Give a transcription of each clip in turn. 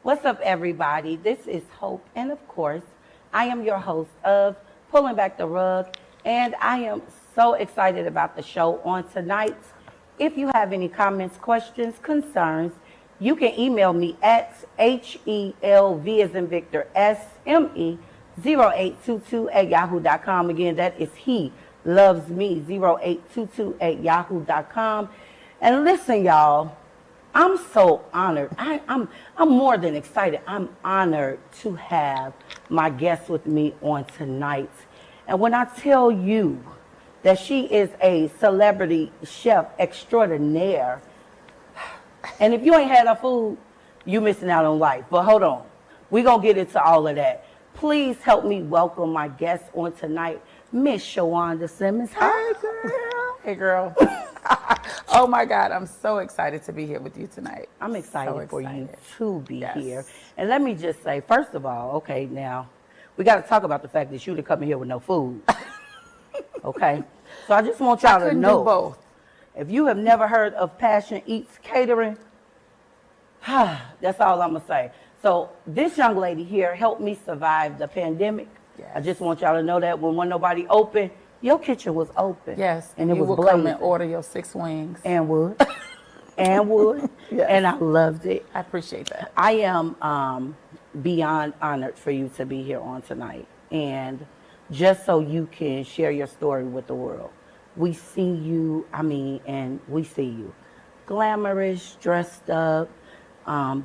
What's up, everybody? This is Hope, and of course, I am your host of Pulling Back the Rug, and I am so excited about the show on tonight. If you have any comments, questions, concerns, you can email me at HELV as in Victor SME 0822 at yahoo.com. Again, that is he loves me 0822 at yahoo.com. And listen, y'all, I'm so honored. I'm more than excited. I'm honored to have my guest with me on tonight. And when I tell you that she is a celebrity chef extraordinaire, and if you ain't had her food, you missing out on life. But hold on, we're gonna get into all of that. Please help me welcome my guest on tonight, Miss Shawanda Simmons. Hi, girl. Hey, girl. Oh my God, I'm so excited to be here with you tonight. I'm excited for you to be Yes. here. And let me just say, first of all, okay, now, we got to talk about the fact that you didn't come in here with no food. Okay? So I just want y'all to know. Do both. If you have never heard of Passion Eats Catering, that's all I'm going to say. So this young lady here helped me survive the pandemic. Yes. I just want y'all to know that when nobody open, your kitchen was open. Yes, And it you was will blazing. come and order your 6 wings. And wood. And wood. Yes. And I loved it. I appreciate that. I am beyond honored for you to be here on tonight. And just so you can share your story with the world. We see you, and we see you. Glamorous, dressed up,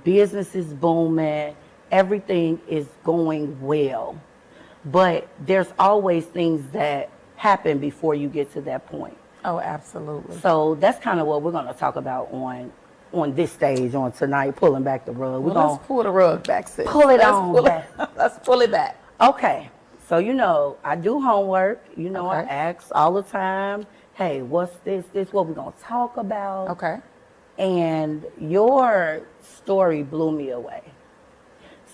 business is booming, everything is going well. But there's always things that happen before you get to that point. Oh, absolutely. So that's kind of what we're going to talk about on this stage on tonight, Pulling Back the Rug. We're Let's pull the rug back, sis. pull it Let's on pull back. Let's pull it back. Okay, so I do homework. I Okay. ask all the time, hey, what's this, what we're going to talk about? Okay. And your story blew me away.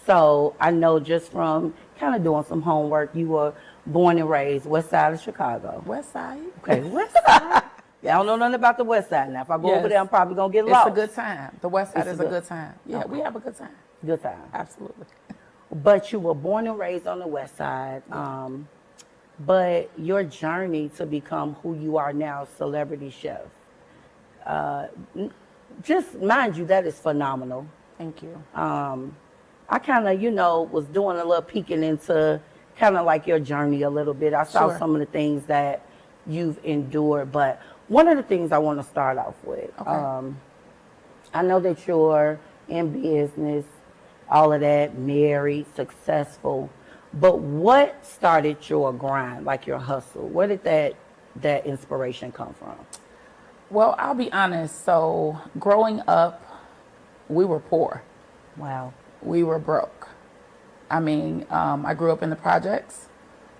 So I know just from kind of doing some homework, you were born and raised west side of Chicago. West side. Okay, west side. Yeah, I don't know nothing about the west side now. If I go over Yes. there, I'm probably going to get lost. It's a good time. The West side It's is a a good- good time. Yeah, Okay. we have a good time. Good time. Absolutely. But you were born and raised on the west side. But your journey to become who you are now, celebrity chef, just mind you, that is phenomenal. Thank you. I kind of, was doing a little peeking into kind of like your journey a little bit. I saw Sure. some of the things that you've endured, but one of the things I want to start off with, Okay. I know that you're in business, all of that, married, successful, but what started your grind, like your hustle? Where did that inspiration come from? Well, I'll be honest. So growing up, we were poor. Wow. We were broke. I grew up in the projects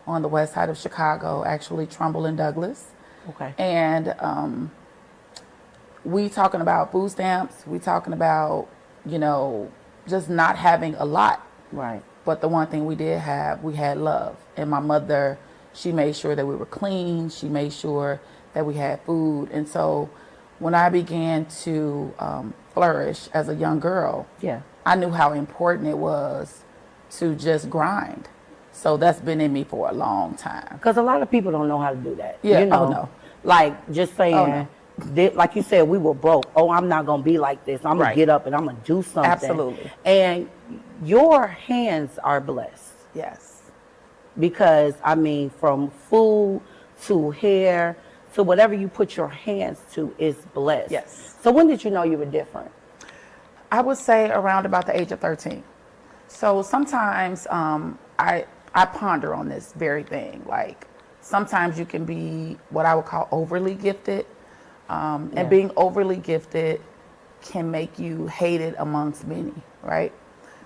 on the west side of Chicago, actually Trumbull and Douglas. Okay. And we talking about food stamps. We talking about, just not having a lot. Right. But the one thing we did have, we had love. And my mother, she made sure that we were clean. She made sure that we had food. And so when I began to flourish as a young girl, Yeah. I knew how important it was to just grind. So that's been in me for a long time. Because a lot of people don't know how to do that. Yeah, oh, no. Like just saying, Oh, no. like you said, we were broke. Oh, I'm not going to be like this. I'm going Right. to get up and I'm going to do something. Absolutely. And your hands are blessed. Yes. Because, from food to hair to whatever you put your hands to is blessed. Yes. So when did you know you were different? I would say around about the age of 13. So sometimes I ponder on this very thing. Like sometimes you can be what I would call overly gifted. And being overly gifted can make you hated amongst many, right?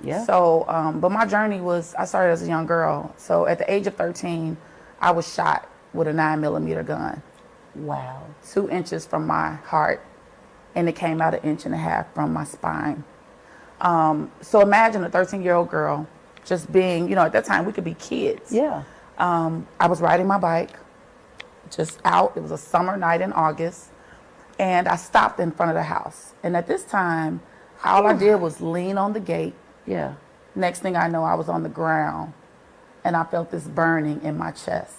Yeah. So, but my journey was, I started as a young girl. So at the age of 13, I was shot with a 9mm gun, Wow. 2 inches from my heart, and it came out 1.5 inches from my spine. So imagine a 13-year-old girl just being, at that time we could be kids. Yeah. I was riding my bike just out. It was a summer night in August. And I stopped in front of the house. And at this time, all I did was lean on the gate Yeah. Next thing I know, I was on the ground and I felt this burning in my chest.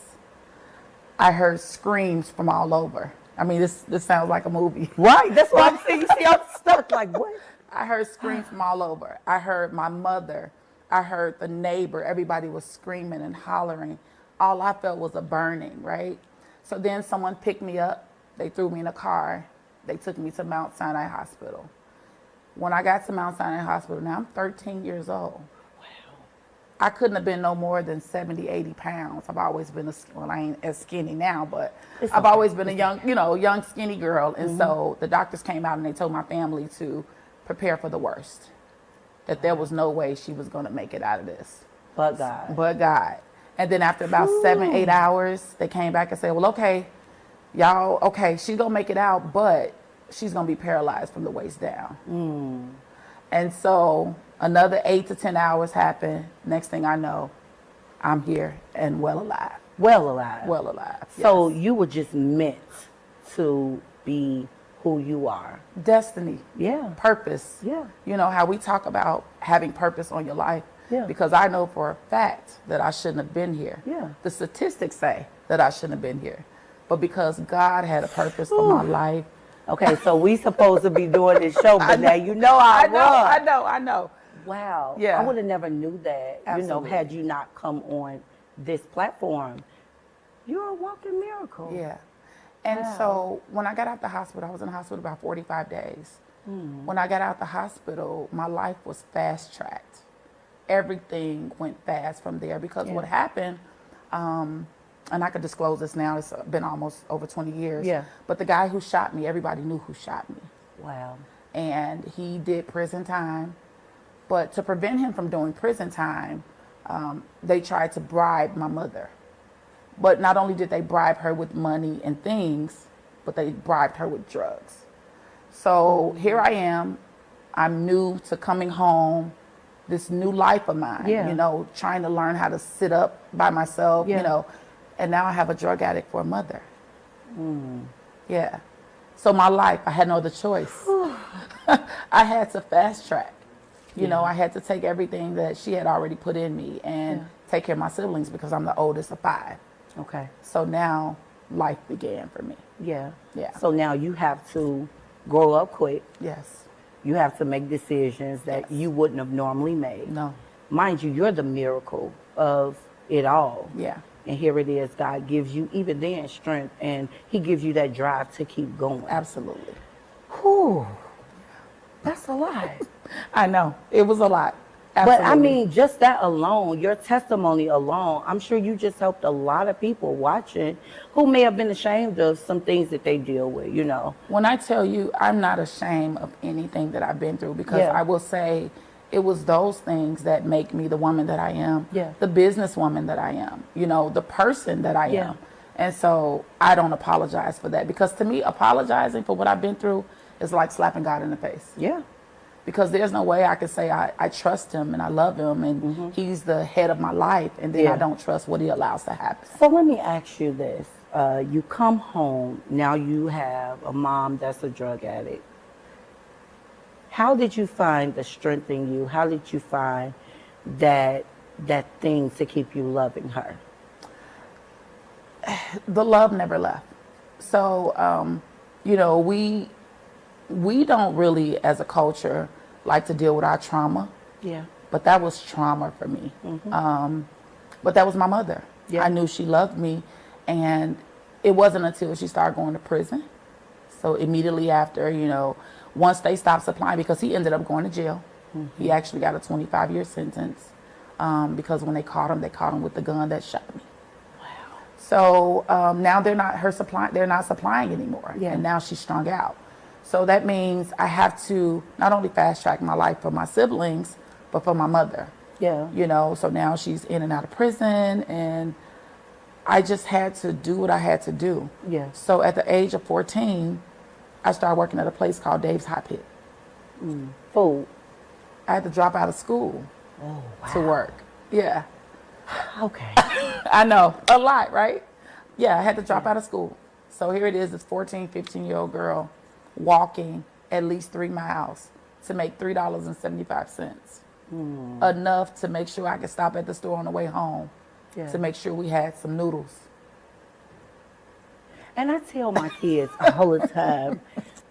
I heard screams from all over. I mean, this sounds like a movie. Right. That's what I'm saying. You see, I'm stuck. Like, what? I heard screams from all over. I heard my mother. I heard the neighbor. Everybody was screaming and hollering. All I felt was a burning, right? So then someone picked me up. They threw me in a car. They took me to Mount Sinai Hospital. When I got to Mount Sinai Hospital, now I'm 13 years old. Wow. I couldn't have been no more than 70, 80 pounds. I've always been well, I ain't as skinny now, but I've always been a young skinny girl. And so the doctors came out and they told my family to prepare for the worst, that there was no way she was going to make it out of this. But God. But God. And then after about 7, 8 hours, they came back and said, well, okay, y'all, okay, she's going to make it out, but she's going to be paralyzed from the waist down. And so another 8 to 10 hours happened. Next thing I know, I'm here and well alive. Well alive. Well alive. So yes. you were just meant to be who you are. Destiny. Yeah. Purpose. Yeah. You know how we talk about having purpose on your life. Yeah. Because I know for a fact that I shouldn't have been here. Yeah. The statistics say that I shouldn't have been here. But because God had a purpose for my life. Okay, so we supposed to be doing this show, but now you know I run. I know. Wow. Yeah. I would have never knew that, Absolutely. had you not come on this platform. You're a walking miracle. Yeah. And Wow. so when I got out the hospital, I was in the hospital about 45 days. When I got out the hospital, my life was fast tracked. Everything went fast from there because what happened, and I could disclose this now, it's been almost over 20 years. Yeah. But the guy who shot me, everybody knew who shot me. Wow. And he did prison time. But to prevent him from doing prison time, they tried to bribe my mother. But not only did they bribe her with money and things, but they bribed her with drugs. So here I am. I'm new to coming home, this new life of mine, Yeah. trying to learn how to sit up by myself, Yeah. and now I have a drug addict for a mother. Yeah. So my life, I had no other choice. I had to fast track. I had to take everything that she had already put in me and take care of my siblings because I'm the oldest of 5. Okay. So now life began for me. Yeah. Yeah. So now you have to grow up quick. Yes. You have to make decisions that you wouldn't have normally made. No. Mind you, you're the miracle of it all. Yeah. And here it is, God gives you even then strength, and he gives you that drive to keep going. Absolutely. Whew. That's a lot. I know. It was a lot. Absolutely. But I mean, just that alone, your testimony alone, I'm sure you just helped a lot of people watching who may have been ashamed of some things that they deal with, When I tell you, I'm not ashamed of anything that I've been through because I will say it was those things that make me the woman that I am, the businesswoman that I am, the person that I am. And so I don't apologize for that because to me, apologizing for what I've been through is like slapping God in the face. Yeah. Because there's no way I could say I trust him and I love him and he's the head of my life and then I don't trust what he allows to happen. So let me ask you this. You come home, now you have a mom that's a drug addict. How did you find the strength in you? How did you find that thing to keep you loving her? The love never left. So, we don't really, as a culture, like to deal with our trauma. Yeah. But that was trauma for me. But that was my mother. Yeah. I knew she loved me. And it wasn't until she started going to prison. So immediately after, once they stopped supplying, because he ended up going to jail. He actually got a 25-year sentence because when they caught him with the gun that shot me. Wow. So now they're not supplying anymore. Yeah. And now she's strung out. So that means I have to not only fast track my life for my siblings, but for my mother. Yeah. So now she's in and out of prison and I just had to do what I had to do. Yeah. So at the age of 14, I started working at a place called Dave's Hot Pit. Food. I had to drop out of school to work. Yeah. Okay. I know. A lot, right? Yeah, I had to drop out of school. So here it is, this 14, 15-year-old girl walking at least 3 miles to make $3.75. enough to make sure I could stop at the store on the way home Yeah. to make sure we had some noodles. And I tell my kids all the time,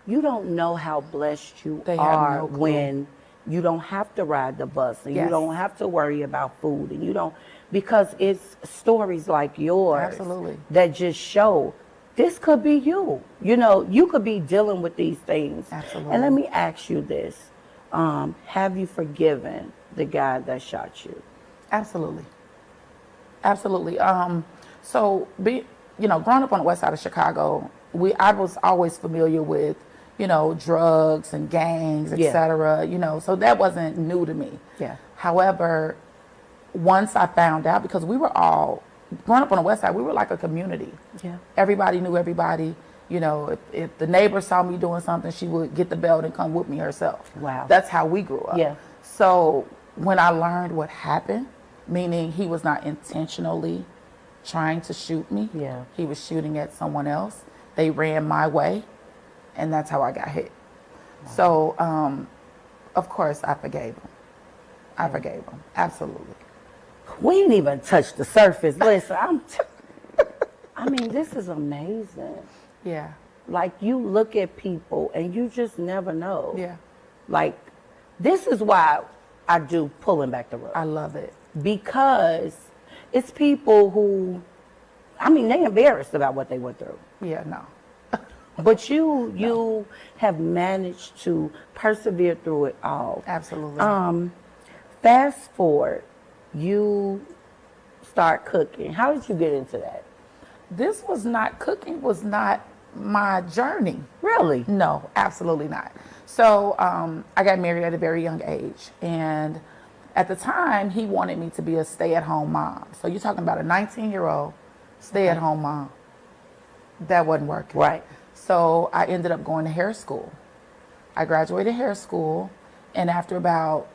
you don't know how blessed you They have are no clue. when you don't have to ride the bus and you Yes. don't have to worry about food and you don't, because it's stories like yours Absolutely. that just show this could be you. You know, you could be dealing with these things. Absolutely. And let me ask you this. Have you forgiven the guy that shot you? Absolutely. Absolutely. Growing up on the west side of Chicago, I was always familiar with, drugs and gangs, Yeah. etc. So that wasn't new to me. Yeah. However, once I found out, because we were all growing up on the west side, we were like a community. Yeah. Everybody knew everybody. If the neighbor saw me doing something, she would get the belt and come with me herself. Wow. That's how we grew up. Yeah. So when I learned what happened, meaning he was not intentionally trying to shoot me. Yeah. He was shooting at someone else. They ran my way, and that's how I got hit. Wow. So, of course, I forgave him. I forgave him. Absolutely. We ain't even touched the surface. Listen, I mean, this is amazing. Yeah. Like, you look at people and you just never know. Yeah. Like, this is why I do Pulling Back the Rug. I love it. Because it's people who, I mean, they embarrassed about what they went through. Yeah, no. But you have managed to persevere through it all. Absolutely. Fast forward, you start cooking. How did you get into that? Cooking was not my journey. Really? No, absolutely not. So I got married at a very young age. And at the time, he wanted me to be a stay-at-home mom. So you're talking about a 19-year-old stay-at-home mom. That wasn't working. Right. So I ended up going to hair school. I graduated hair school. And after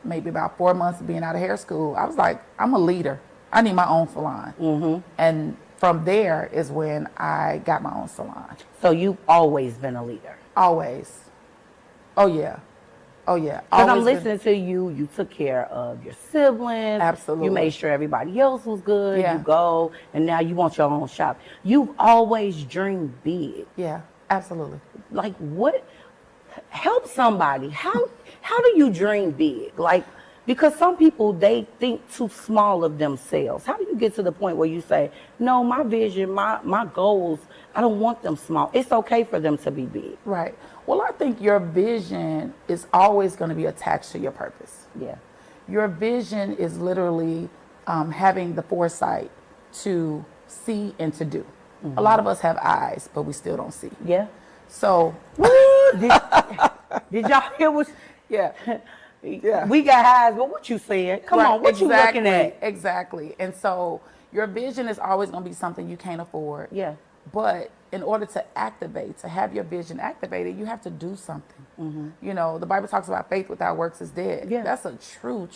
maybe about 4 months of being out of hair school, I was like, I'm a leader. I need my own salon. Mm-hmm. And from there is when I got my own salon. So you've always been a leader? Always. Oh, yeah. Oh, yeah. Because I'm Always been- listening to you. You took care of your siblings. Absolutely. You made sure everybody else was good. Yeah. You go, and now you want your own shop. You've always dreamed big. Yeah, absolutely. Like, what? Help somebody. How do you dream big? Like, because some people, they think too small of themselves. How do you get to the point where you say, no, my vision, my goals, I don't want them small. It's okay for them to be big. Right. Well, I think your vision is always going to be attached to your purpose. Yeah. Your vision is literally having the foresight to see and to do. A lot of us have eyes, but we still don't see. Yeah. So, Did y'all hear what? yeah. Yeah. We got eyes, but what you saying? Come Right, on, what you looking at? Exactly. And so your vision is always going to be something you can't afford. Yeah. But in order to have your vision activated, you have to do something. Mm-hmm. The Bible talks about faith without works is dead. Yeah. That's a true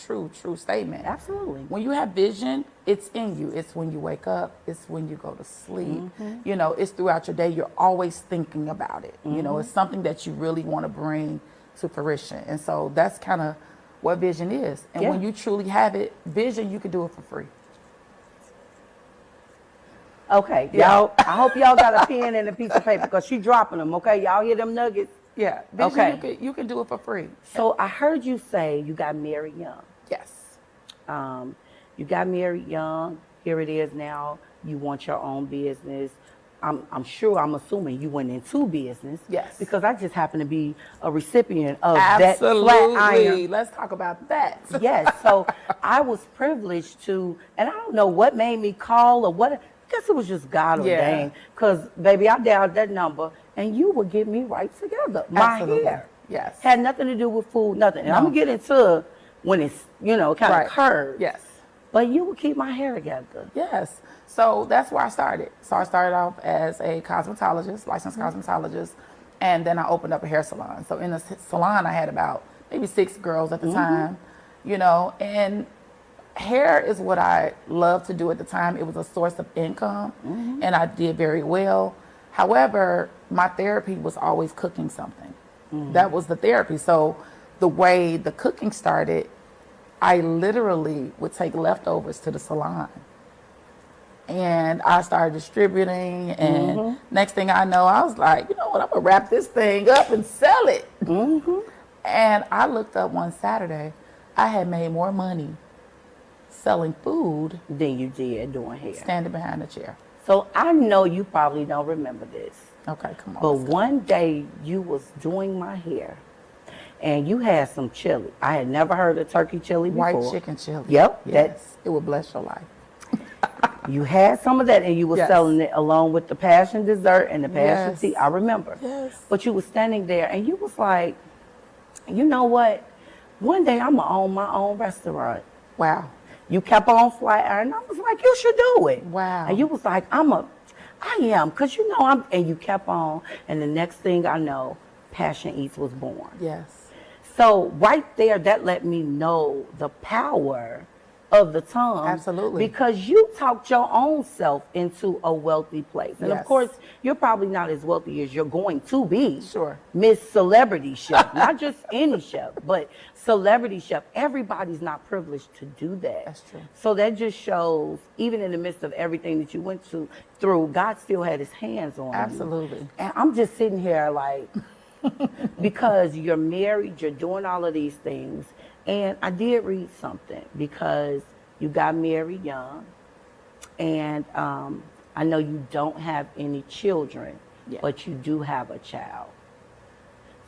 statement. Absolutely. When you have vision, it's in you. It's when you wake up. It's when you go to sleep. Mm-hmm. It's throughout your day. You're always thinking about it. It's something that you really want to bring to fruition. And so that's kind of what vision is. And Yeah. when you truly have it, vision, you can do it for free. Okay, Yeah. y'all. I hope y'all got a pen and a piece of paper because she dropping them. Okay, y'all hear them nuggets? Yeah. Vision, Okay. you can do it for free. So I heard you say you got married young. Yes. You got married young. Here it is now. You want your own business. I'm assuming you went into business. Yes. Because I just happen to be a recipient of that flat iron. Let's talk about that. Yes. So I was privileged to, and I don't know what made me call or what. I guess it was just God Yeah. ordained. Because, baby, I dialed that number, and you would get me right together. My Absolutely. hair. Yes. Had nothing to do with food, nothing. And No. I'm going to get into when it's, kind Right. of curved. Yes. But you would keep my hair together. Yes. So that's where I started. So I started off as a cosmetologist, licensed cosmetologist, and then I opened up a hair salon. So in the salon, I had about maybe 6 girls at the time, and hair is what I loved to do at the time. It was a source of income, and I did very well. However, my therapy was always cooking something. That was the therapy. So the way the cooking started, I literally would take leftovers to the salon. And I started distributing, and next thing I know, I was like, you know what, I'm gonna wrap this thing up and sell it. And I looked up one Saturday, I had made more money selling food Then you did doing hair. standing behind the chair. So I know you probably don't remember this, Okay, come on. but let's go. one day you was doing my hair, and you had some chili. I had never heard of turkey chili before. White chicken chili. Yep, Yes, it will bless your life. You had some of that, and you were Yes. selling it along with the passion dessert and the passion Yes. tea. I remember. Yes. But you were standing there, and you was like, you know what? One day I'm gonna own my own restaurant. Wow. You kept on flying. I was like, you should do it. Wow. And you was like, I am, cause you know and you kept on. And the next thing I know, Passion Eats was born. Yes. So right there, that let me know the power of the tongue. Absolutely. Because you talked your own self into a wealthy place. And of Yes. course, you're probably not as wealthy as you're going to be. Sure. Miss Celebrity Chef, not just any chef, but Celebrity Chef. Everybody's not privileged to do that. That's true. So that just shows, even in the midst of everything that you went through, God still had his hands on you. Absolutely. And I'm just sitting here like, because you're married, you're doing all of these things. And I did read something because you got married young. And I know you don't have any children, Yeah. but you do have a child.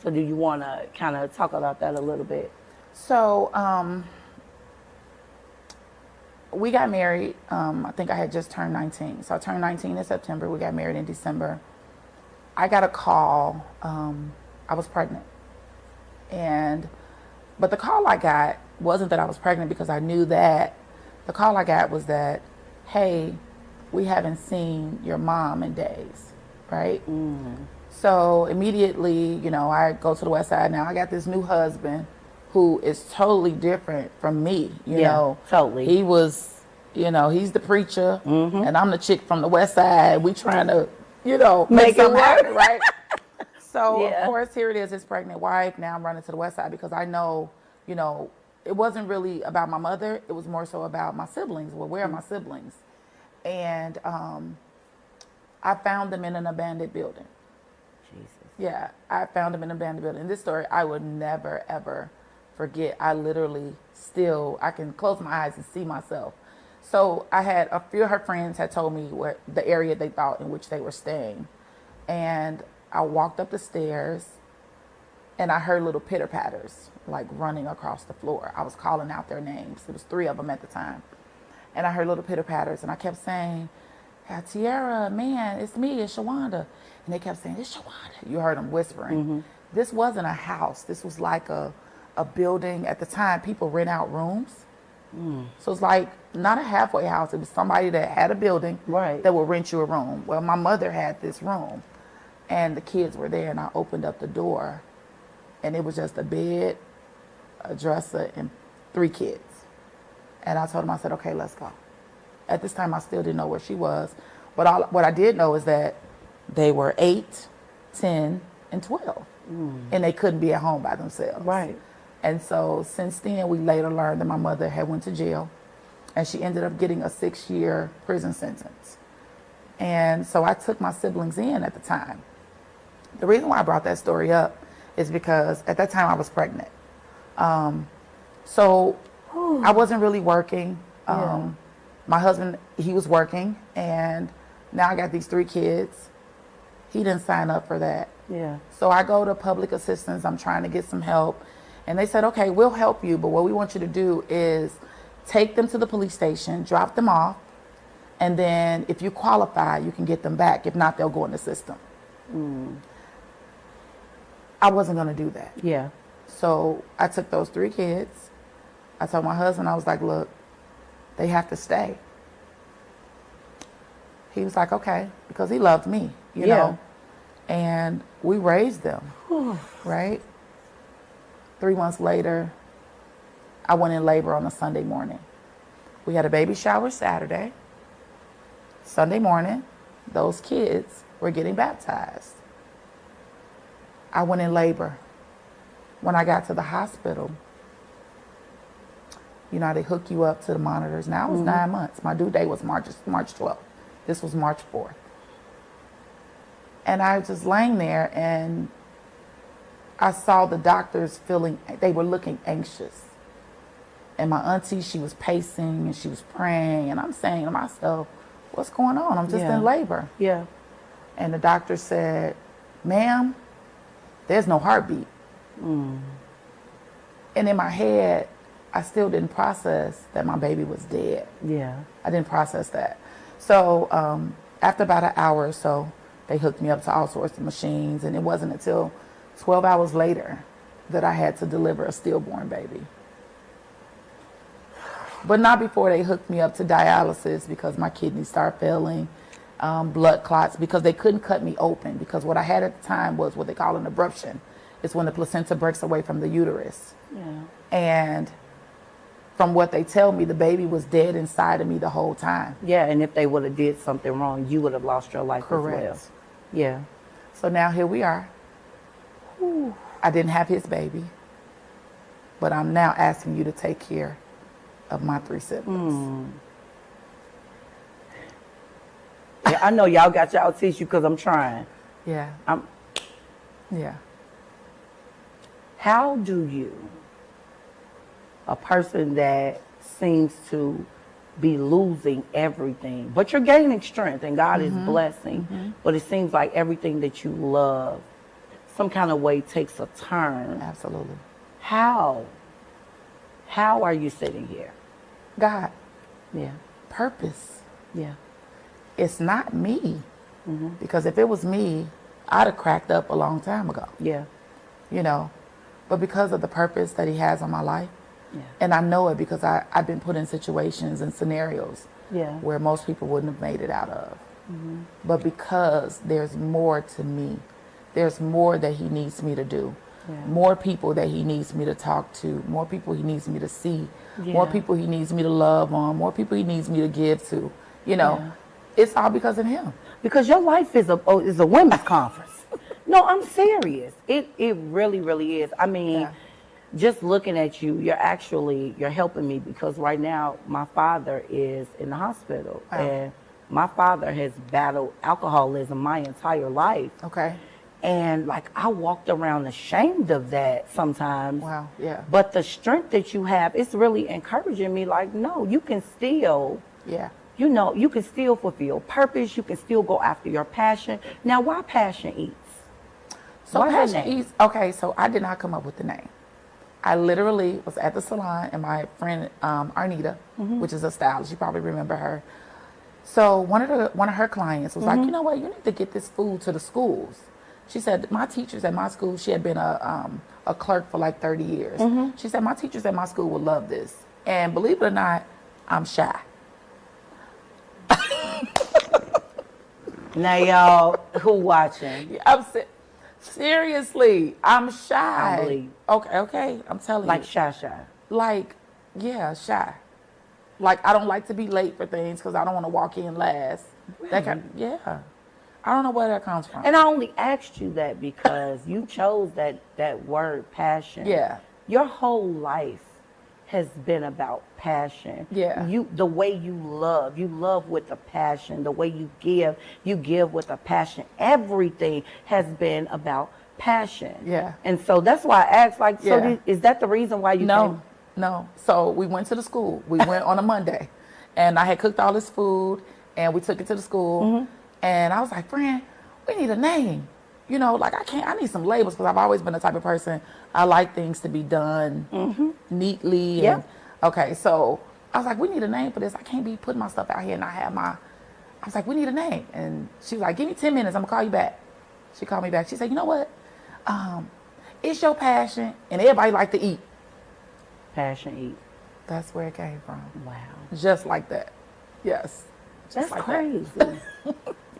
So do you want to kind of talk about that a little bit? So, we got married. I think I had just turned 19. So I turned 19 in September. We got married in December. I got a call. I was pregnant. But the call I got wasn't that I was pregnant because I knew that. The call I got was that, hey, we haven't seen your mom in days, right? So immediately, you know, I go to the West Side now. I got this new husband who is totally different from me, you Yeah, know. totally. He was, you know, he's the preacher and I'm the chick from the West Side. We trying to, you know, Make make it something work. happen, right? So Yeah. of course, here it is, his pregnant wife. Now I'm running to the West Side because I know, you know, it wasn't really about my mother. It was more so about my siblings. Well, where are my siblings? And I found them in an abandoned building. Jesus. Yeah, I found them in an abandoned building. This story I would never, ever forget. I literally still, I can close my eyes and see myself. So I had a few of her friends had told me where the area they thought in which they were staying. And I walked up the stairs and I heard little pitter patters like running across the floor. I was calling out their names. There was 3 of them at the time. And I heard little pitter patters and I kept saying, "Yeah, Tiara, man, it's me, it's Shawanda." And they kept saying, "It's Shawanda." You heard them whispering. This wasn't a house. This was like a building. At the time, people rent out rooms. So it's like not a halfway house. It was somebody that had a building Right. that would rent you a room. Well, my mother had this room and the kids were there and I opened up the door and it was just a bed, a dresser, and 3 kids. And I told them, I said, okay, let's go. At this time, I still didn't know where she was. But what I did know is that they were 8, 10, and 12. And they couldn't be at home by themselves. Right. And so since then, we later learned that my mother had went to jail. And she ended up getting a 6-year prison sentence. And so I took my siblings in at the time. The reason why I brought that story up is because at that time I was pregnant. So I wasn't really working. My husband, he was working, and now I got these 3 kids. He didn't sign up for that. Yeah. So I go to public assistance. I'm trying to get some help. And they said, okay, we'll help you, but what we want you to do is take them to the police station, drop them off, and then if you qualify, you can get them back. If not, they'll go in the system. I wasn't going to do that. Yeah. So I took those 3 kids. I told my husband, I was like, look, they have to stay. He was like, okay, because he loved me, you Yeah. know. And we raised them, right? 3 months later, I went in labor on a Sunday morning. We had a baby shower Saturday. Sunday morning, those kids were getting baptized. I went in labor. When I got to the hospital, You know, they hook you up to the monitors. Now it was 9 months. My due date was March 12th. This was March 4th. And I was just laying there and I saw the doctors they were looking anxious. And my auntie, she was pacing and she was praying. And I'm saying to myself, what's going on? I'm just in labor. Yeah. And the doctor said, ma'am, there's no heartbeat. And in my head, I still didn't process that my baby was dead. Yeah. I didn't process that. So after about an hour or so, they hooked me up to all sorts of machines. And it wasn't until 12 hours later that I had to deliver a stillborn baby. But not before they hooked me up to dialysis because my kidneys started failing, blood clots, because they couldn't cut me open. Because what I had at the time was what they call an abruption. It's when the placenta breaks away from the uterus. Yeah. And from what they tell me, the baby was dead inside of me the whole time. Yeah, and if they would have did something wrong, you would have lost your life Correct. as well. Yeah. So now here we are. I didn't have his baby, but I'm now asking you to take care of my 3 siblings. Yeah, I know y'all got y'all tissue because I'm trying. Yeah. Yeah. How do you, a person that seems to be losing everything, but you're gaining strength and God is blessing, but it seems like everything that you love some kind of way takes a turn. Absolutely. How are you sitting here? God, Yeah. purpose. Yeah. It's not me. Because if it was me, I'd have cracked up a long time ago, Yeah. you know. But because of the purpose that he has on my life, Yeah. and I know it because I've been put in situations and scenarios Yeah. where most people wouldn't have made it out of. But because there's more to me, there's more that he needs me to do. Yeah. More people that he needs me to talk to, more people he needs me to see, more Yeah. people he needs me to love on, more people he needs me to give to. You know, Yeah. it's all because of him. Because your life is a women's conference. No, I'm serious. It really, really is. I mean, Yeah. just looking at you, you're helping me because right now my father is in the hospital. Wow. And my father has battled alcoholism my entire life. Okay. And like I walked around ashamed of that sometimes. Wow. Yeah. But the strength that you have, it's really encouraging me like, no, you can still, Yeah. you know, you can still fulfill purpose. You can still go after your passion. Now, why Passion Eats? So Why that Passion name? Eats, okay, so I did not come up with the name. I literally was at the salon and my friend Arnita, which is a stylist, you probably remember her. So one of her clients was like, you know what, you need to get this food to the schools. She said, my teachers at my school, she had been a clerk for like 30 years. She said, my teachers at my school would love this. And believe it or not, I'm shy. Now, y'all who watching, Seriously, I'm shy. I believe. Okay, I'm telling like you. Shy. Like, yeah, shy. Like, I don't like to be late for things because I don't want to walk in last. That kind, yeah. I don't know where that comes from. And I only asked you that because you chose that word passion. Yeah. Your whole life has been about passion. Yeah. The way you love with a passion. The way you give with a passion. Everything has been about passion. Yeah. And so that's why I asked, like, so Yeah. is that the reason why you came? No. So we went to the school. We went on a Monday. And I had cooked all this food and we took it to the school. And I was like, friend, we need a name. You know, like I need some labels because I've always been the type of person, I like things to be done neatly. Yeah. And, okay, so I was like, we need a name for this. I can't be putting my stuff out here and not have I was like, we need a name. And she was like, give me 10 minutes. I'm going to call you back. She called me back. She said, you know what? It's your passion and everybody like to eat. Passion Eat. That's where it came from. Wow. Just like that. Yes. Just That's like crazy.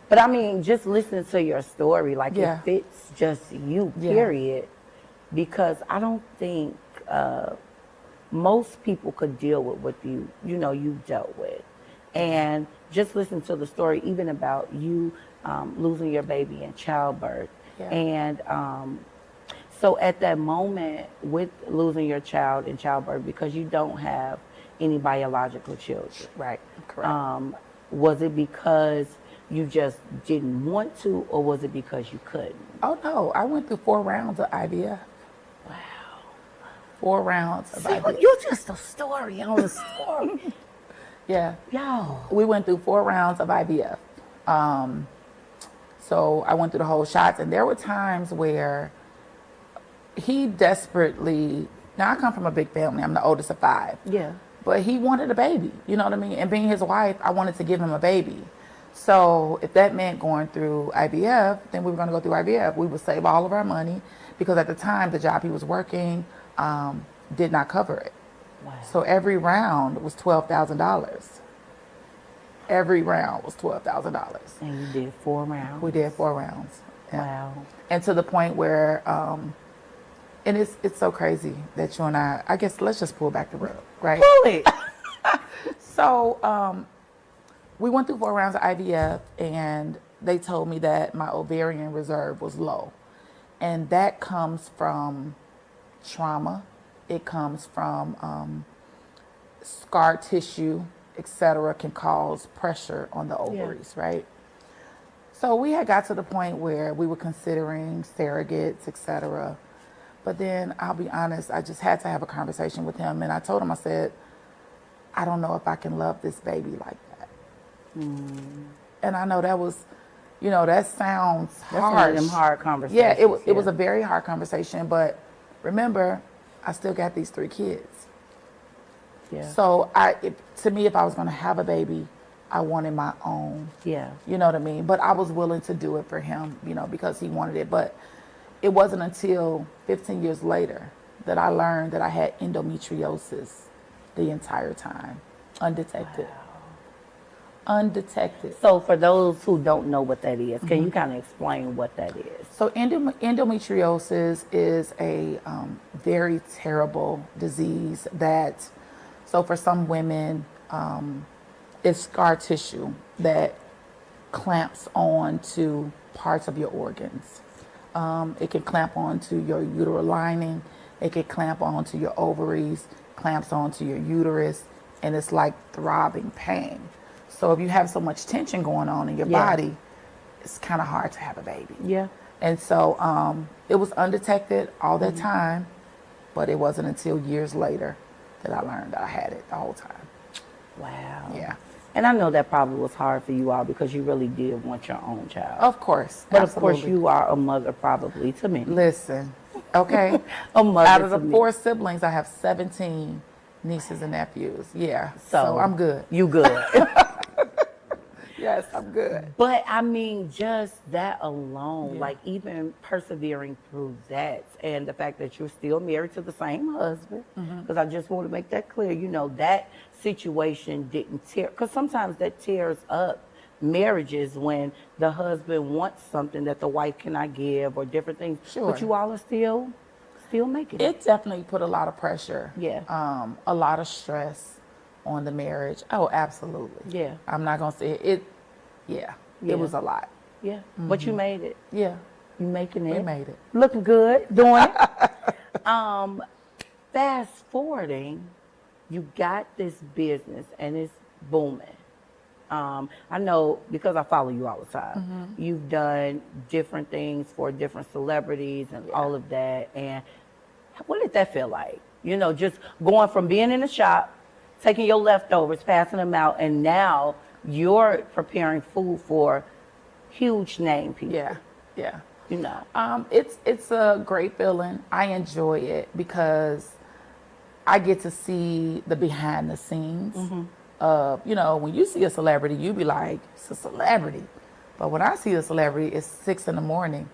But I mean, just listening to your story, like Yeah. it fits just you, Yeah. period. Because I don't think most people could deal with what you've dealt with. And just listen to the story, even about you losing your baby in childbirth. Yeah. And so at that moment with losing your child in childbirth, because you don't have any biological children. Right. Correct. Was it because you just didn't want to, or was it because you couldn't? Oh no, I went through 4 rounds of IVF. Wow. 4 rounds of See, IVF. you're just a story on a story. Yeah. Yo. We went through 4 rounds of IVF. So I went through the whole shots, and there were times where he desperately. Now I come from a big family. I'm the oldest of 5. Yeah. But he wanted a baby. You know what I mean? And being his wife, I wanted to give him a baby. So if that meant going through IVF, then we were going to go through IVF. We would save all of our money because at the time the job he was working did not cover it. Wow. So every round was $12,000. Every round was $12,000. And you did 4 rounds. We did 4 rounds. Yeah. Wow. And to the point where, and it's so crazy that you and I guess let's just pull back the rug, right? Pull it. So we went through 4 rounds of IVF, and they told me that my ovarian reserve was low. And that comes from trauma. It comes from scar tissue, etc., can cause pressure on the ovaries, right? So we had got to the point where we were considering surrogates, etc. But then I'll be honest, I just had to have a conversation with him, and I told him, I said, I don't know if I can love this baby like that. And I know that was, that sounds That's harsh. one of them hard conversations. Yeah, it was a very hard conversation, but remember, I still got these 3 kids. Yeah. So to me, if I was going to have a baby, I wanted my own. Yeah. You know what I mean? But I was willing to do it for him, because he wanted it. But it wasn't until 15 years later that I learned that I had endometriosis the entire time, undetected. Wow. Undetected. So for those who don't know what that is, can you kind of explain what that is? So endometriosis is a very terrible disease that, so for some women, it's scar tissue that clamps on to parts of your organs. It can clamp onto your uterine lining. It can clamp onto your ovaries, clamps onto your uterus, and it's like throbbing pain. So if you have so much tension going on in your body, it's kind of hard to have a baby. Yeah. And so it was undetected all that time, but it wasn't until years later that I learned that I had it the whole time. Wow. Yeah. And I know that probably was hard for you all because you really did want your own child. Of course. But absolutely. of course, you are a mother probably to me. Listen, okay? A mother Out of to the me. 4 siblings, I have 17 nieces and nephews. Yeah. So I'm good. You good. Yes, I'm good. But I mean, just that alone, like even persevering through that, and the fact that you're still married to the same husband, because I just want to make that clear, that situation didn't tear, because sometimes that tears up marriages when the husband wants something that the wife cannot give or different things. Sure. But you all are still making it. It definitely put a lot of pressure. Yeah. A lot of stress on the marriage. Oh, absolutely. Yeah. I'm not going to say it. Yeah. Yeah. It was a lot. Yeah. But you made it. Yeah. You making it. We made it. Looking good, doing it. Fast forwarding, you got this business and it's booming. I know because I follow you all the time. You've done different things for different celebrities and all of that. And what did that feel like? Just going from being in the shop, taking your leftovers, passing them out, and now you're preparing food for huge name people. Yeah. Yeah. It's a great feeling. I enjoy it because I get to see the behind the scenes of, when you see a celebrity, you be like, it's a celebrity. But when I see a celebrity, it's 6 a.m.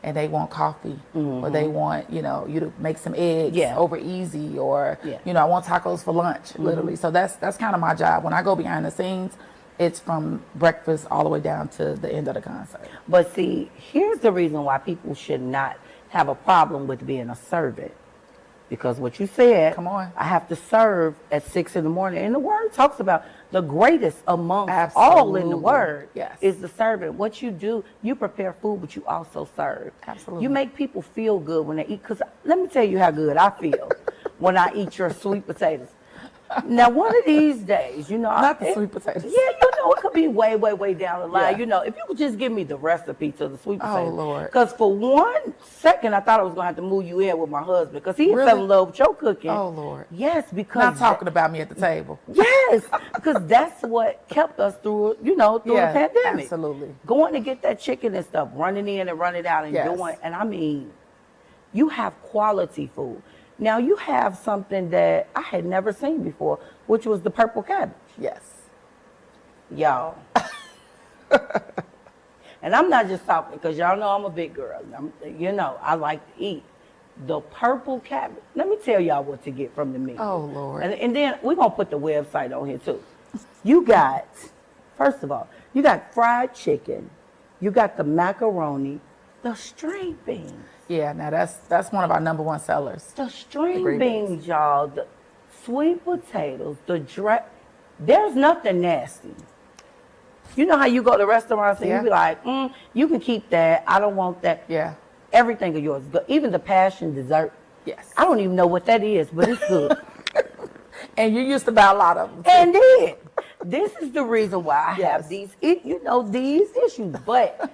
and they want coffee or they want, you to make some eggs over easy or, I want tacos for lunch, literally. So that's kind of my job. When I go behind the scenes, it's from breakfast all the way down to the end of the concert. But see, here's the reason why people should not have a problem with being a servant. Because what you said, Come on. I have to serve at 6 a.m. And the word talks about the greatest amongst all in the Absolutely. word Yes. is the servant. What you do, you prepare food, but you also serve. Absolutely. You make people feel good when they eat. Because let me tell you how good I feel when I eat your sweet potatoes. Now, one of these days, Not the sweet potatoes. Yeah, it could be way, way, way down the line. Yeah. If you could just give me the recipe to the sweet Oh, potatoes. Lord. Because for 1 second, I thought I was gonna have to move you in with my husband because he Really? fell in love with your cooking. Oh, Lord. Yes, because Not talking about me at the table. Yes, because that's what kept us through the Yeah, pandemic. absolutely. Going to get that chicken and stuff, running in and running out and Yes. doing, and I mean, you have quality food. Now you have something that I had never seen before, which was the purple cabbage. Yes. Y'all. And I'm not just talking because y'all know I'm a big girl. I like to eat. The purple cabbage. Let me tell y'all what to get from the menu. Oh, Lord. And then we're going to put the website on here too. You got, first of all, you got fried chicken. You got the macaroni, the string beans. Yeah, now that's one of our number one sellers. The string green beans, y'all, the sweet potatoes, there's nothing nasty. You know how you go to restaurants and Yeah. you be like, you can keep that. I don't want that. Yeah. Everything of yours is good. Even the passion dessert. Yes. I don't even know what that is, but it's good. And you used to buy a lot of them. Too. And then, this is the reason why I have Yes. these issues. But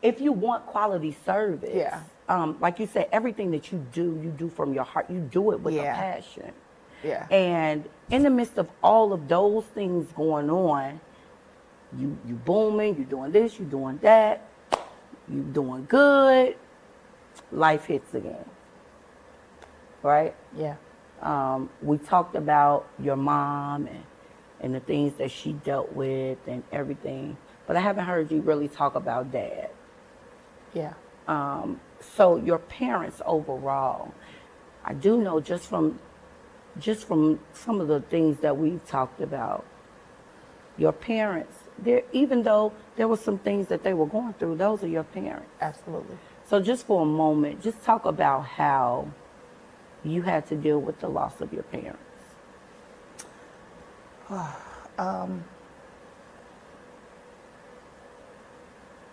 if you want quality service, Yeah. Like you said, everything that you do from your heart. You do it with a Yeah. passion. Yeah. And in the midst of all of those things going on, you booming, you doing this, you doing that, you doing good, life hits again. Right? Yeah. We talked about your mom and the things that she dealt with and everything, but I haven't heard you really talk about dad. Yeah. So your parents overall, I do know just from some of the things that we've talked about, your parents, even though there were some things that they were going through, those are your parents. Absolutely. So just for a moment, just talk about how you had to deal with the loss of your parents.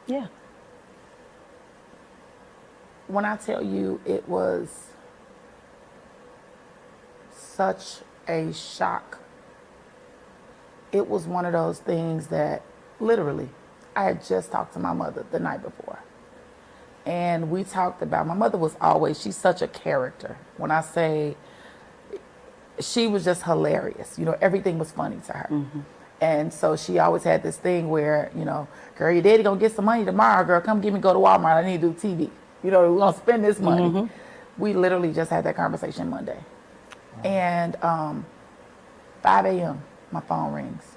Yeah. When I tell you it was such a shock, it was one of those things that literally I had just talked to my mother the night before. And we talked about, my mother was always, she's such a character. When I say, she was just hilarious. Everything was funny to her. Mm-hmm. And so she always had this thing where, girl, your daddy gonna get some money tomorrow, girl. Come get me, go to Walmart. I need to do TV. We're gonna spend this money. Mm-hmm. We literally just had that conversation Monday. Wow. And 5 a.m., my phone rings.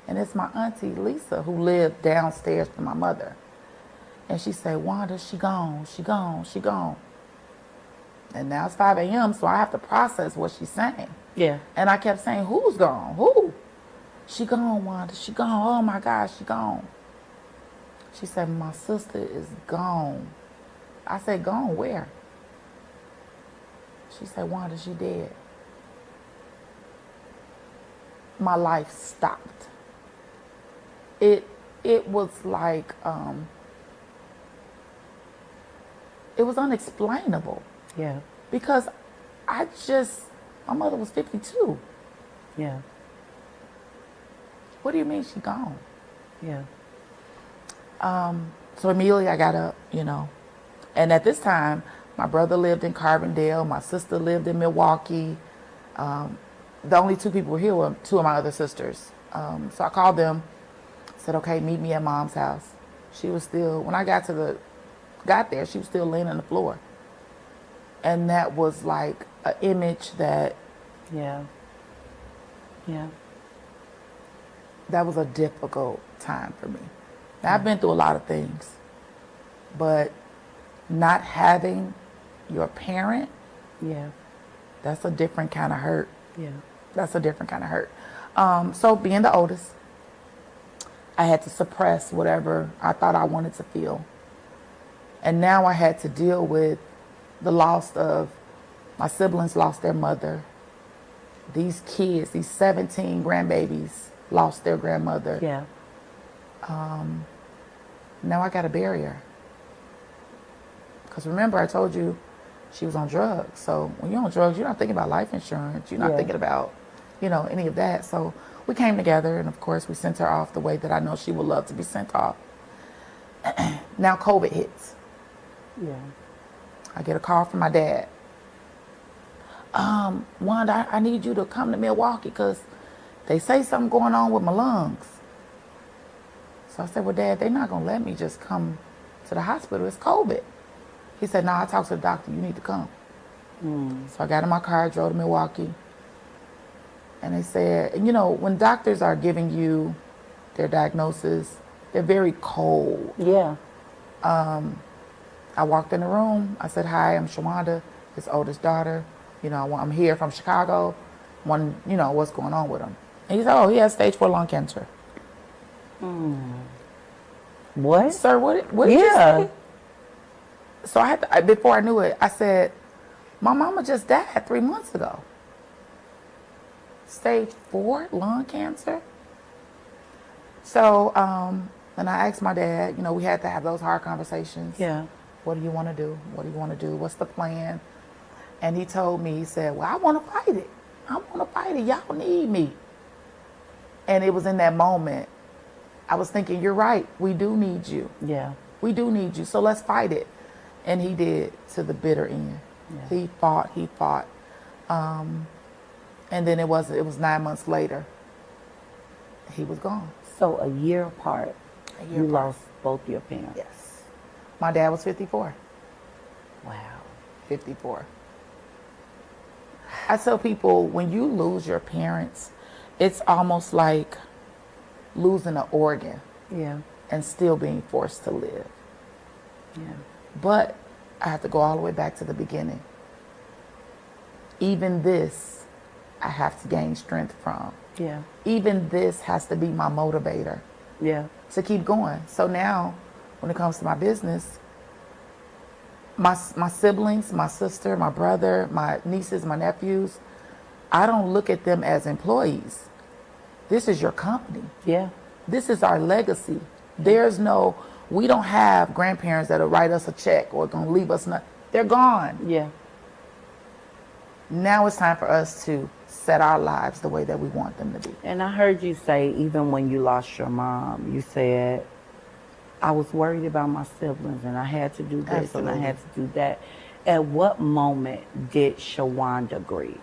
And it's my auntie, Lisa, who lived downstairs from my mother. And she said, Wanda, she gone, she gone, she gone. And now it's 5 a.m., so I have to process what she's saying. Yeah. And I kept saying, who's gone? Who? She gone, Wanda, she gone. Oh my gosh, she gone. She said, my sister is gone. I said, gone where? She said, Wanda, she dead. My life stopped. It was like, it was unexplainable. Yeah. Because my mother was 52. Yeah. What do you mean she gone? Yeah. So immediately I got up, And at this time, my brother lived in Carbondale. My sister lived in Milwaukee. The only two people here were two of my other sisters. So I called them, said, okay, meet me at mom's house. She was still, when I got there, she was still laying on the floor. And that was like an image that... Yeah. Yeah. That was a difficult time for me. Now, I've been through a lot of things, but not having your parent, Yeah. that's a different kind of hurt. Yeah. That's a different kind of hurt. So being the oldest, I had to suppress whatever I thought I wanted to feel. And now I had to deal with the loss of, my siblings lost their mother. These kids, these 17 grandbabies lost their grandmother. Yeah. Now I got to bury her. Because remember, I told you she was on drugs. So when you're on drugs, you're not thinking about life insurance. You're not Yeah. thinking about any of that. So we came together, and of course we sent her off the way that I know she would love to be sent off. Now COVID hits. Yeah. I get a call from my dad. Wanda, I need you to come to Milwaukee because they say something going on with my lungs. So I said, well, Dad, they're not going to let me just come to the hospital. It's COVID. He said, no, I talked to the doctor. You need to come. So I got in my car, drove to Milwaukee. And they said, and when doctors are giving you their diagnosis, they're very cold. Yeah. I walked in the room. I said, hi, I'm Shawanda, his oldest daughter. I'm here from Chicago. What's going on with him? And he said, oh, he has stage 4 lung cancer. What? Sir, what did you Yeah. say? So before I knew it, I said, my mama just died 3 months ago. Stage 4 lung cancer? So, and I asked my dad, we had to have those hard conversations. Yeah. What do you want to do? What do you want to do? What's the plan? And he told me, he said, well, I want to fight it. I want to fight it. Y'all need me. And it was in that moment, I was thinking, you're right. We do need you. Yeah. We do need you. So let's fight it. And he did to the bitter end. Yeah. He fought. And then it was 9 months later, he was gone. So a year apart, year you apart. lost both your parents. Yes. My dad was 54. Wow. 54. I tell people, when you lose your parents, it's almost like losing an organ Yeah. and still being forced to live. Yeah. But I have to go all the way back to the beginning. Even this, I have to gain strength from. Yeah. Even this has to be my motivator Yeah. to keep going. So now, when it comes to my business, my siblings, my sister, my brother, my nieces, my nephews, I don't look at them as employees. This is your company. Yeah. This is our legacy. We don't have grandparents that'll write us a check or gonna leave us nothing. They're gone. Yeah. Now it's time for us to set our lives the way that we want them to be. And I heard you say, even when you lost your mom, you said, I was worried about my siblings and I had to do this and I had to do that. At what moment did Shawanda grieve?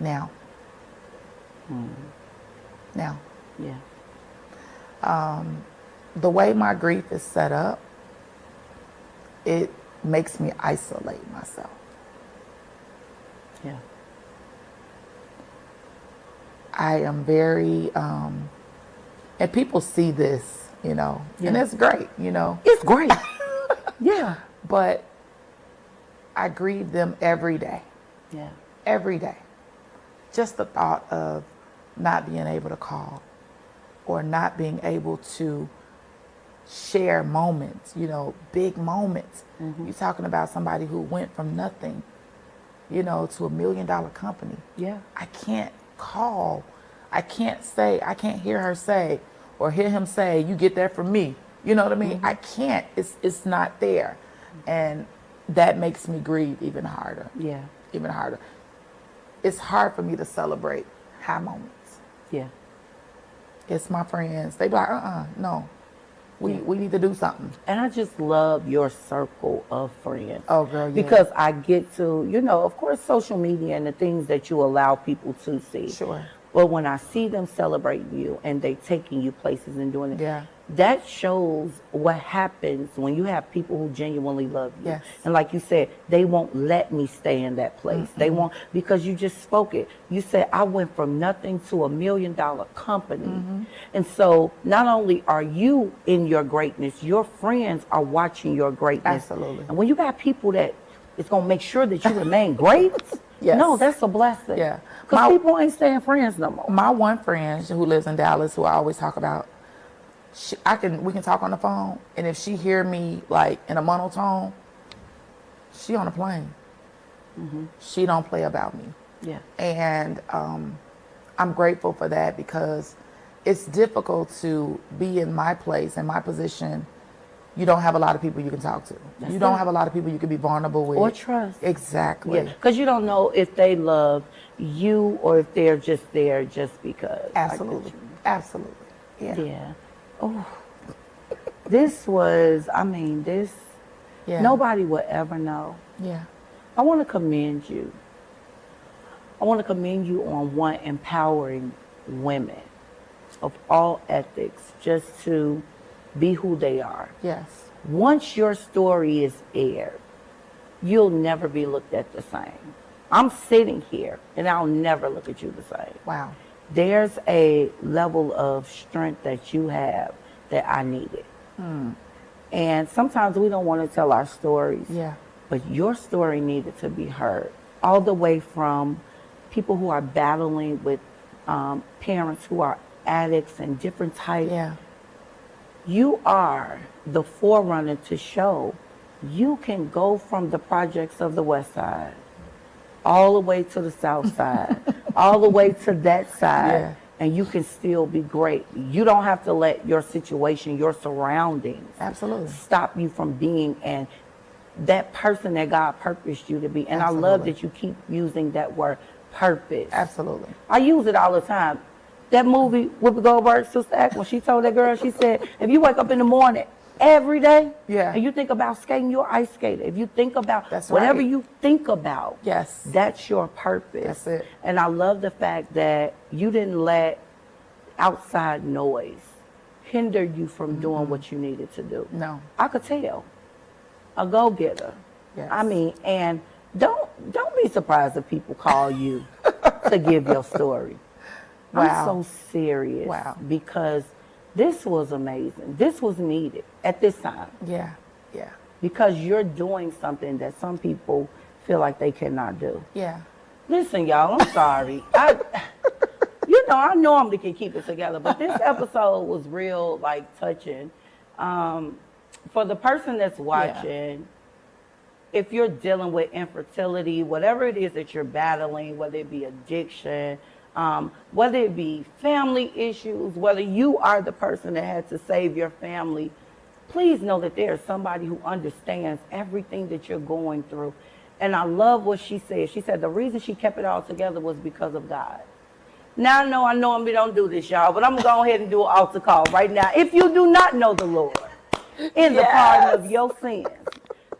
Now. Now. Yeah. The way my grief is set up, it makes me isolate myself. Yeah. I am very, and people see this, and Yeah. it's great, It's great. Yeah. but I grieve them every day, Yeah. every day. Just the thought of not being able to call or not being able to share moments, big moments. You're talking about somebody who went from nothing, to $1 million company. Yeah. I can't call. I can't hear her say or hear him say, you get that from me. You know what I mean? I can't. It's not there. And that makes me grieve even harder. Yeah. Even harder. It's hard for me to celebrate high moments. Yeah. It's my friends. They be like, no. We need to do something. And I just love your circle of friends. Oh, girl, yeah. Because I get to, of course, social media and the things that you allow people to see. Sure. But when I see them celebrating you and they taking you places and doing it, Yeah. that shows what happens when you have people who genuinely love you. Yes. And like you said, they won't let me stay in that place. They won't, because you just spoke it. You said, I went from nothing to $1 million company. And so not only are you in your greatness, your friends are watching your greatness. Absolutely. And when you got people that is going to make sure that you remain great, Yes. no, that's a blessing. Yeah. Because people ain't staying friends no more. My one friend who lives in Dallas, who I always talk about, we can talk on the phone, and if she hear me like in a monotone, she on a plane. She don't play about me. Yeah. And I'm grateful for that because it's difficult to be in my place, in my position, you don't have a lot of people you can talk to. You don't have a lot of people you can be vulnerable with. Or trust. Exactly. Yeah, because you don't know if they love you or if they're just there just because. Absolutely. Absolutely. Yeah. Yeah. Oh, this was, Yeah. nobody will ever know. Yeah. I want to commend you. I want to commend you on one, empowering women of all ethics just to be who they are. Yes. Once your story is aired, you'll never be looked at the same. I'm sitting here and I'll never look at you the same. Wow. There's a level of strength that you have that I needed. And sometimes we don't want to tell our stories. Yeah. But your story needed to be heard. All the way from people who are battling with parents who are addicts and different types. Yeah. You are the forerunner to show you can go from the projects of the West Side all the way to the South Side, all the way to that side, Yeah. and you can still be great. You don't have to let your situation, your surroundings, Absolutely. stop you from being and that person that God purposed you to be. And I love Absolutely. that you keep using that word, purpose. Absolutely. I use it all the time. That movie, Whoopi Goldberg, Sister Act, when she told that girl, she said, if you wake up in the morning every day, Yeah. and you think about skating, you're an ice skater. If you think about That's whatever right. you think about, Yes. that's your purpose. That's it. And I love the fact that you didn't let outside noise hinder you from doing what you needed to do. No. I could tell. A go-getter. Yes. I mean, and don't be surprised if people call you to give your story. Wow. I'm so serious. Wow. Because this was amazing. This was needed at this time. Yeah. Yeah. Because you're doing something that some people feel like they cannot do. Yeah. Listen, y'all, I'm sorry. I normally can keep it together, but this episode was real, like, touching. For the person that's watching, if you're dealing with infertility, whatever it is that you're battling, whether it be addiction, whether it be family issues, whether you are the person that had to save your family, please know that there is somebody who understands everything that you're going through. And I love what she said. She said the reason she kept it all together was because of God. Now I know we don't do this, y'all, but I'm going to go ahead and do an altar call right now. If you do not know the Lord in the pardon of your sins,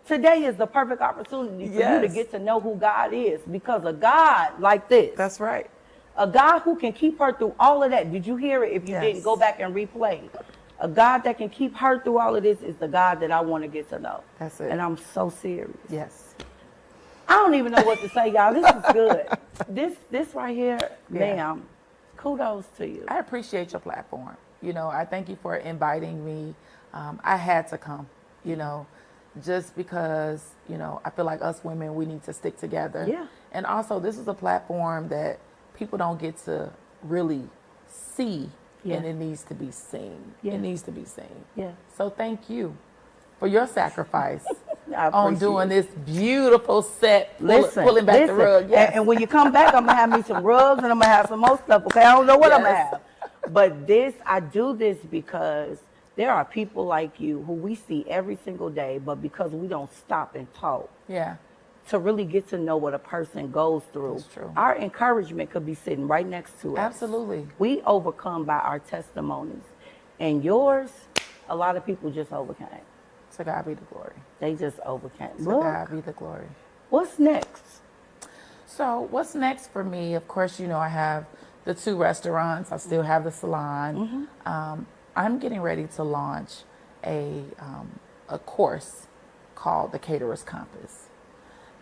today is the perfect opportunity for you to get to know who God is, because a God like this, That's right. a God who can keep her through all of that. Did you hear it? If you didn't, go back and replay. A God that can keep her through all of this is the God that I want to get to know. That's it. And I'm so serious. Yes. I don't even know what to say, y'all. This is good. This right here, ma'am, kudos to you. I appreciate your platform. You know, I thank you for inviting me. I had to come, you know, just because, you know, I feel like us women, we need to stick together. Yeah. And also, this is a platform that people don't get to really see, and it needs to be seen. Yeah. It needs to be seen. Yeah. So thank you for your sacrifice I on appreciate doing it. this beautiful set, pulling back the listen. rug. Yes. And when you come back, I'm going to have me some rugs and I'm going to have some more stuff, okay? I don't know what I'm going to have. But I do this because there are people like you who we see every single day, but because we don't stop and talk Yeah. to really get to know what a person goes through, That's true. our encouragement could be sitting right next to us. Absolutely. We overcome by our testimonies. And yours, a lot of people just overcame. To God be the glory. They just overcame. To Look, God be the glory. what's next? So what's next for me? Of course, you know, I have the 2 restaurants. I still have the salon. I'm getting ready to launch a course called the Caterer's Compass.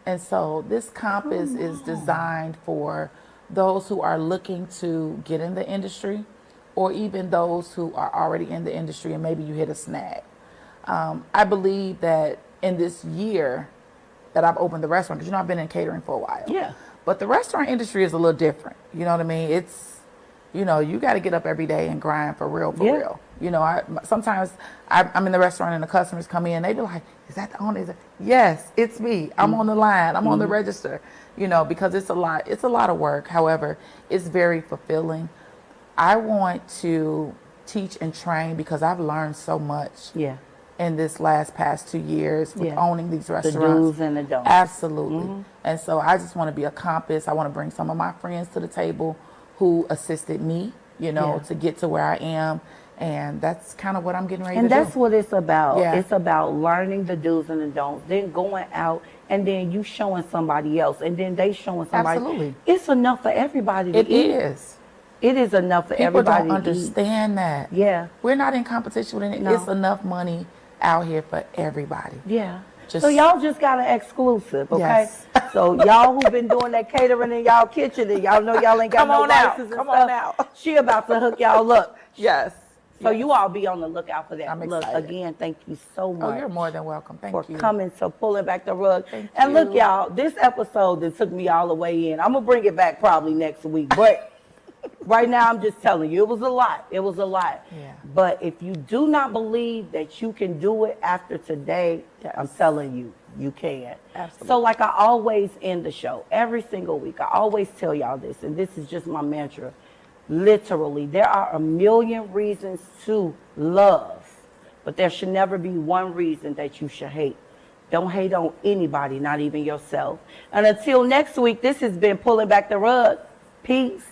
And so this compass is designed for those who are looking to get in the industry, or even those who are already in the industry and maybe you hit a snag. I believe that in this year that I've opened the restaurant, because, you know, I've been in catering for a while. Yeah. But the restaurant industry is a little different. You know what I mean? It's, you know, you got to get up every day and grind for real. You know, sometimes I'm in the restaurant and the customers come in, they be like, is that the owner? Yes, it's me. I'm on the line. I'm on the register, you know, because it's a lot of work. However, it's very fulfilling. I want to teach and train because I've learned so much. Yeah. in this past 2 years with Yeah. owning these The restaurants. do's and the don'ts. Absolutely. And so I just want to be a compass. I want to bring some of my friends to the table who assisted me, you know, Yeah. to get to where I am. And that's kind of what I'm getting ready And to do. that's what it's about. Yeah. It's about learning the do's and the don'ts, then going out and then you showing somebody else and then they showing somebody. Absolutely. It's enough for everybody to It eat. is. It is enough for People everybody don't to eat. understand that. Yeah. We're not in competition with it. No. It's enough money out here for everybody. Yeah. Just- So y'all just got an exclusive, okay? Yes. So y'all who've been doing that catering in y'all kitchen and y'all know y'all ain't got Come no on out. license and Come on stuff, out. she about to hook y'all up. Yes. So you all be on the lookout for that. I'm Look, excited. again, thank you so much. Oh, you're more than welcome. Thank for you. coming, so pulling back the rug. Thank And look, you. y'all, this episode that took me all the way in. I'm gonna bring it back probably next week, but right now I'm just telling you, it was a lot. It was a lot. Yeah. But if you do not believe that you can do it after today, Yes. I'm telling you, you can. Absolutely. So like I always end the show, every single week, I always tell y'all this, and this is just my mantra. Literally, there are a million reasons to love, but there should never be one reason that you should hate. Don't hate on anybody, not even yourself. And until next week, this has been Pulling Back the Rug. Peace.